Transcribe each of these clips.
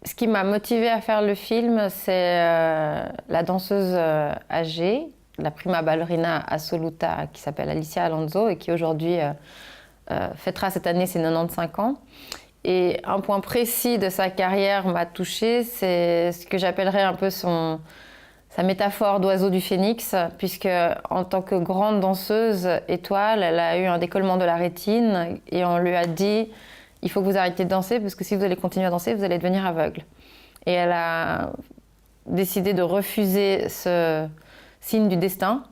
Ce qui m'a motivée à faire le film, c'est la danseuse âgée, la prima ballerina assoluta, qui s'appelle Alicia Alonso et qui aujourd'hui fêtera cette année ses 95 ans. Et un point précis de sa carrière m'a touchée, c'est ce que j'appellerais un peu sa métaphore d'oiseau du phénix, puisque en tant que grande danseuse étoile, elle a eu un décollement de la rétine et on lui a dit « il faut que vous arrêtiez de danser parce que si vous allez continuer à danser, vous allez devenir aveugle ». Et elle a décidé de refuser ce signe du destin.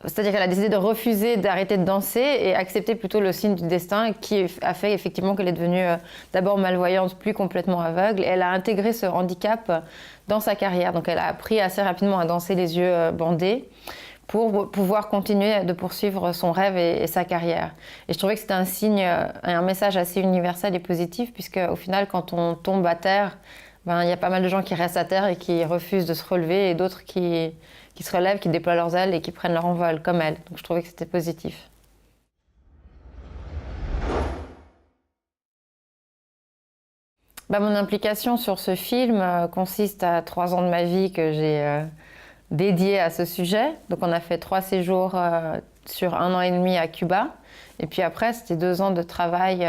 C'est-à-dire qu'elle a décidé de refuser d'arrêter de danser et accepter plutôt le signe du destin qui a fait effectivement qu'elle est devenue d'abord malvoyante, puis complètement aveugle. Et elle a intégré ce handicap dans sa carrière. Donc elle a appris assez rapidement à danser les yeux bandés pour pouvoir continuer de poursuivre son rêve et sa carrière. Et je trouvais que c'était un signe, un message assez universel et positif, puisque au final, quand on tombe à terre, il y a pas mal de gens qui restent à terre et qui refusent de se relever, et d'autres qui se relèvent, qui déploient leurs ailes et qui prennent leur envol, comme elle. Donc je trouvais que c'était positif. Mon implication sur ce film consiste à 3 ans de ma vie que j'ai dédié à ce sujet. Donc on a fait 3 séjours sur 1 an et demi à Cuba. Et puis après, c'était 2 ans de travail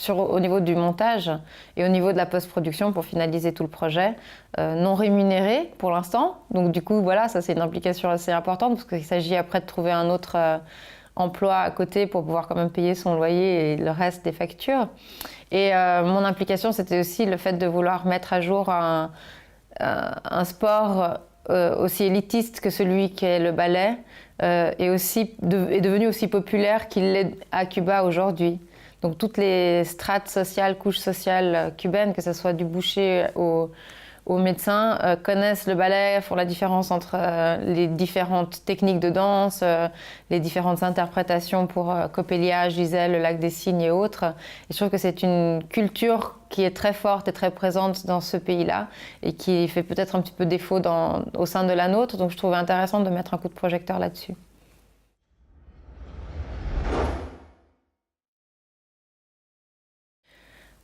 au niveau du montage et au niveau de la post-production pour finaliser tout le projet, non rémunéré pour l'instant. Donc du coup, voilà, ça c'est une implication assez importante parce qu'il s'agit après de trouver un autre emploi à côté pour pouvoir quand même payer son loyer et le reste des factures. Et mon implication, c'était aussi le fait de vouloir mettre à jour un sport aussi élitiste que celui qu'est le ballet et est devenu aussi populaire qu'il l'est à Cuba aujourd'hui. Donc toutes les strates sociales, couches sociales cubaines, que ce soit du boucher aux médecins, connaissent le ballet, font la différence entre les différentes techniques de danse, les différentes interprétations pour Coppelia, Giselle, le lac des cygnes et autres. Et je trouve que c'est une culture qui est très forte et très présente dans ce pays-là et qui fait peut-être un petit peu défaut au sein de la nôtre. Donc je trouvais intéressant de mettre un coup de projecteur là-dessus.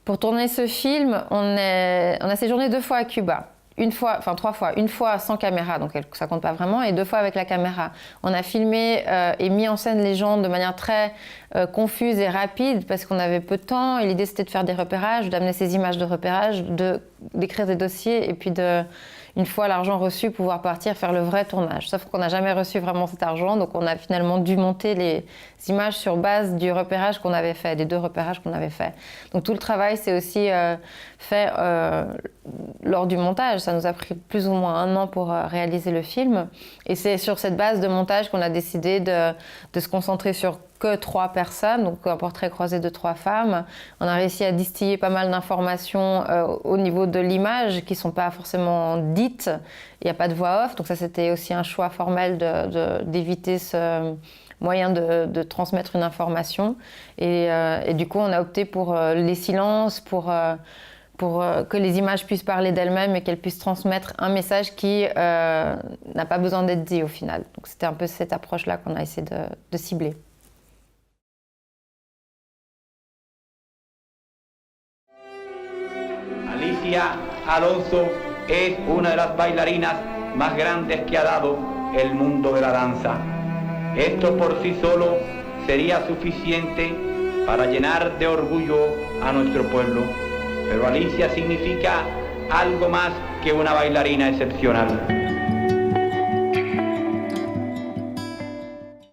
Pour tourner ce film, on a séjourné 2 fois à Cuba. 3 fois. 1 fois sans caméra, donc ça compte pas vraiment, et 2 fois avec la caméra. On a filmé et mis en scène les gens de manière très confuse et rapide parce qu'on avait peu de temps et l'idée c'était de faire des repérages, d'amener ces images de repérage, d'écrire des dossiers et puis une fois l'argent reçu, pouvoir partir faire le vrai tournage. Sauf qu'on n'a jamais reçu vraiment cet argent, donc on a finalement dû monter les images sur base du repérage qu'on avait fait, des 2 repérages qu'on avait fait. Donc tout le travail c'est aussi fait lors du montage. Ça nous a pris plus ou moins 1 an pour réaliser le film. Et c'est sur cette base de montage qu'on a décidé de se concentrer sur que 3 personnes, donc un portrait croisé de 3 femmes. On a réussi à distiller pas mal d'informations au niveau de l'image qui ne sont pas forcément dites. Il n'y a pas de voix off, donc ça c'était aussi un choix formel d'éviter ce moyen de transmettre une information. Et du coup, on a opté pour les silences, pour que les images puissent parler d'elles-mêmes et qu'elles puissent transmettre un message qui n'a pas besoin d'être dit au final. Donc c'était un peu cette approche-là qu'on a essayé de cibler. Alicia Alonso es una de las bailarinas más grandes que ha dado el mundo de la danza. Esto por sí solo sería suficiente para llenar de orgullo a nuestro pueblo. Pero Alicia significa algo más que una bailarina excepcional.